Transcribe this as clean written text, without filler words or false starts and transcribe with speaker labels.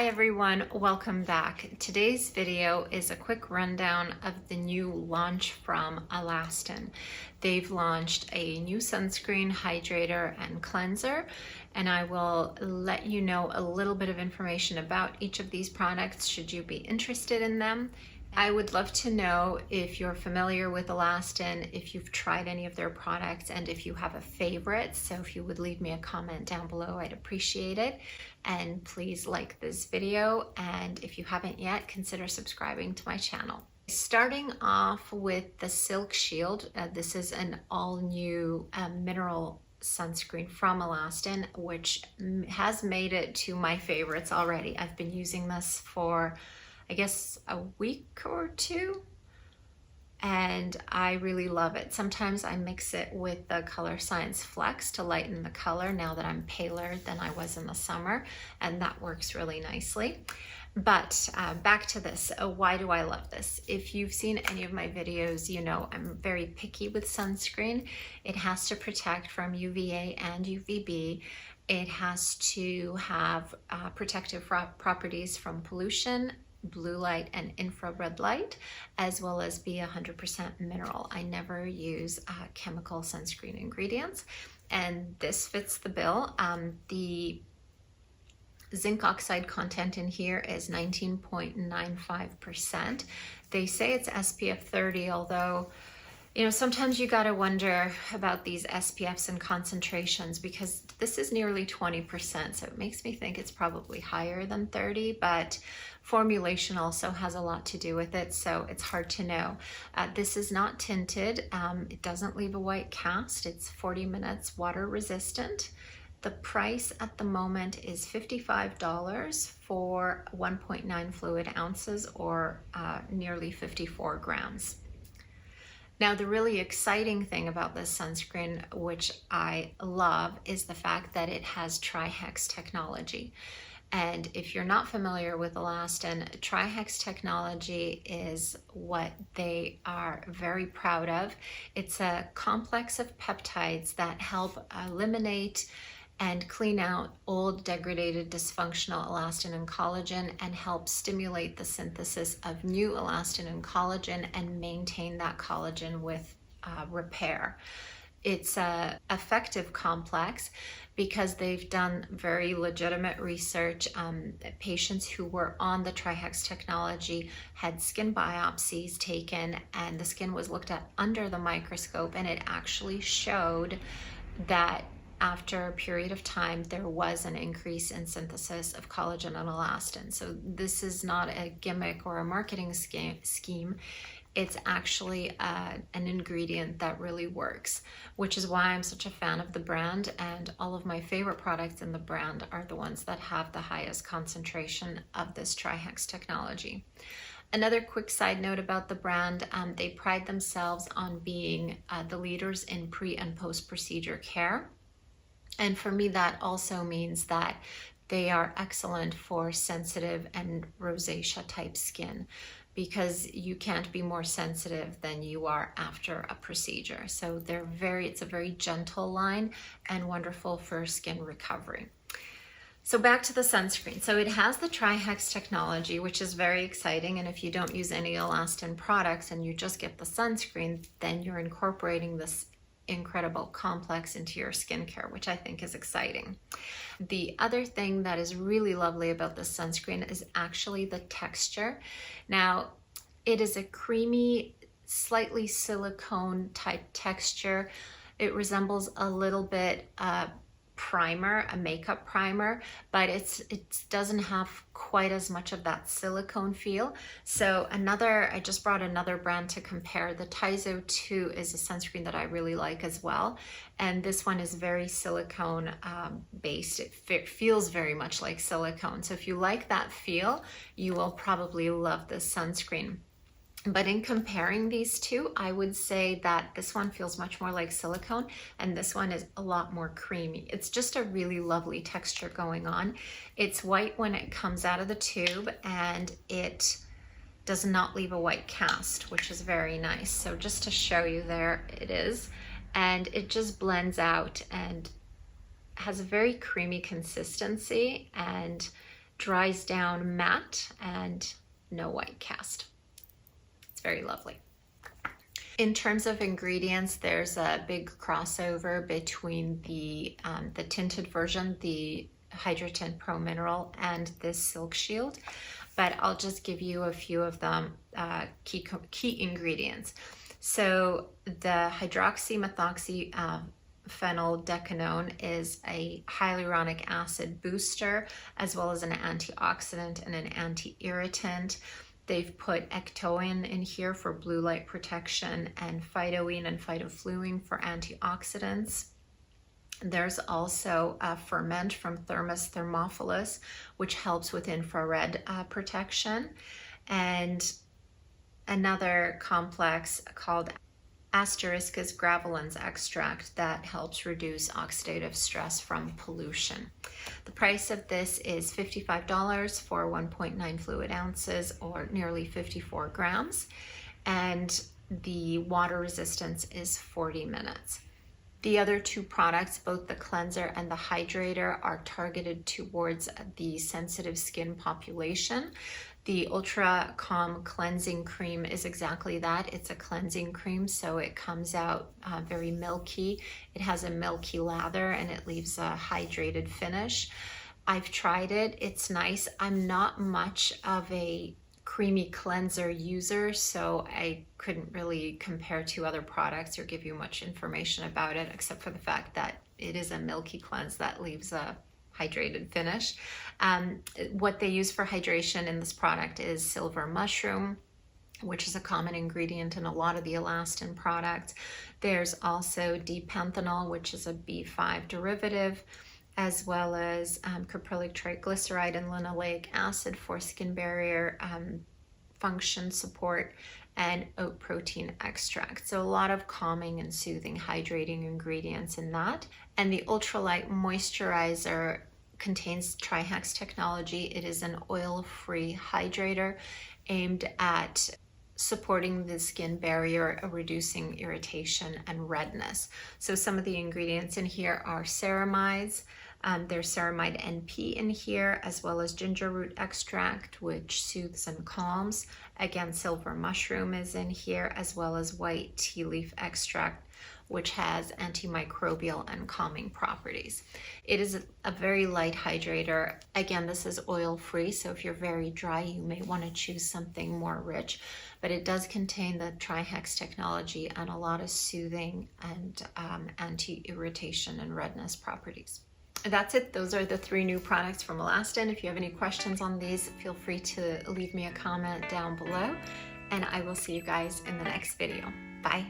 Speaker 1: Hi everyone, welcome back. Today's video is a quick rundown of the new launch from Alastin. They've launched a new sunscreen, hydrator, and cleanser, and I will let you know a little bit of information about each of these products should you be interested in them. I would love to know if you're familiar with Alastin, if you've tried any of their products, and if you have a favorite. So if you would leave me a comment down below, I'd appreciate it. And please like this video, and if you haven't yet, consider subscribing to my channel. Starting off with the SilkSHILED, this is an all-new mineral sunscreen from Alastin, which has made it to my favorites already. I've been using this for I guess a week or two, and I really love it. Sometimes I mix it with the Color Science Flex to lighten the color now that I'm paler than I was in the summer, and that works really nicely. But back to this, why do I love this? If you've seen any of my videos, you know I'm very picky with sunscreen. It has to protect from UVA and UVB. It has to have protective properties from pollution, blue light and infrared light, as well as be 100% mineral. I never use chemical sunscreen ingredients, and this fits the bill. The zinc oxide content in here is 19.95%. They say it's SPF 30, although you know, sometimes you gotta wonder about these SPFs and concentrations because this is nearly 20%, so it makes me think it's probably higher than 30, but formulation also has a lot to do with it, so it's hard to know. This is not tinted. It doesn't leave a white cast. It's 40 minutes water resistant. The price at the moment is $55 for 1.9 fluid ounces or nearly 54 grams. Now, the really exciting thing about this sunscreen, which I love, is the fact that it has TriHex Technology. And if you're not familiar with Alastin, TriHex Technology is what they are very proud of. It's a complex of peptides that help eliminate and clean out old, degraded, dysfunctional elastin and collagen, and help stimulate the synthesis of new elastin and collagen and maintain that collagen with repair. It's a effective complex because they've done very legitimate research. Patients who were on the TriHex technology had skin biopsies taken, and the skin was looked at under the microscope, and it actually showed that after a period of time, there was an increase in synthesis of collagen and elastin. So this is not a gimmick or a marketing scheme. It's actually an ingredient that really works, which is why I'm such a fan of the brand, and all of my favorite products in the brand are the ones that have the highest concentration of this TriHex technology. Another quick side note about the brand, they pride themselves on being the leaders in pre and post-procedure care. And for me, that also means that they are excellent for sensitive and rosacea type skin, because you can't be more sensitive than you are after a procedure. So it's a very gentle line and wonderful for skin recovery. So back to the sunscreen. So it has the TriHex technology, which is very exciting. And if you don't use any Alastin products and you just get the sunscreen, then you're incorporating this incredible complex into your skincare, which I think is exciting. The other thing that is really lovely about this sunscreen is actually the texture. Now, it is a creamy, slightly silicone type texture. It resembles a little bit primer, a makeup primer, but it doesn't have quite as much of that silicone feel. So I just brought another brand to compare. The Tizo 2 is a sunscreen that I really like as well, and this one is very silicone based. It feels very much like silicone. So if you like that feel, you will probably love this sunscreen. But in comparing these two, I would say that this one feels much more like silicone and this one is a lot more creamy. It's just a really lovely texture going on. It's white when it comes out of the tube, and it does not leave a white cast, which is very nice. So just to show you, there it is. And it just blends out and has a very creamy consistency, and dries down matte and no white cast. It's very lovely. In terms of ingredients, there's a big crossover between the tinted version, the Hydrator Pro Mineral, and this SilkSHILED, but I'll just give you a few of the key ingredients. So the hydroxymethoxyphenyldecanone is a hyaluronic acid booster, as well as an antioxidant and an anti-irritant. They've put ectoin in here for blue light protection, and phytoene and phytofluene for antioxidants. There's also a ferment from Thermus thermophilus, which helps with infrared protection, and another complex called Asteriscus graveolens extract that helps reduce oxidative stress from pollution. The price of this is $55 for 1.9 fluid ounces, or nearly 54 grams, and the water resistance is 40 minutes. The other two products, both the cleanser and the hydrator, are targeted towards the sensitive skin population. The Ultra Calm Cleansing Cream is exactly that. It's a cleansing cream, so it comes out very milky. It has a milky lather and it leaves a hydrated finish. I've tried it. It's nice. I'm not much of a creamy cleanser user, so I couldn't really compare to other products or give you much information about it, except for the fact that it is a milky cleanse that leaves a hydrated finish. What they use for hydration in this product is silver mushroom, which is a common ingredient in a lot of the Alastin products. There's also D-panthenol, which is a B5 derivative, as well as caprylic triglyceride and linoleic acid for skin barrier function support, and oat protein extract. So a lot of calming and soothing, hydrating ingredients in that. And the ultralight moisturizer contains TriHex Technology. It is an oil-free hydrator aimed at supporting the skin barrier, reducing irritation and redness. So some of the ingredients in here are ceramides. There's ceramide NP in here, as well as ginger root extract, which soothes and calms. Again, silver mushroom is in here, as well as white tea leaf extract, which has antimicrobial and calming properties. It is a very light hydrator. Again, this is oil-free, so if you're very dry, you may want to choose something more rich, but it does contain the TriHex technology and a lot of soothing and anti-irritation and redness properties. That's it. Those are the 3 new products from Alastin. If you have any questions on these, feel free to leave me a comment down below, and I will see you guys in the next video. Bye.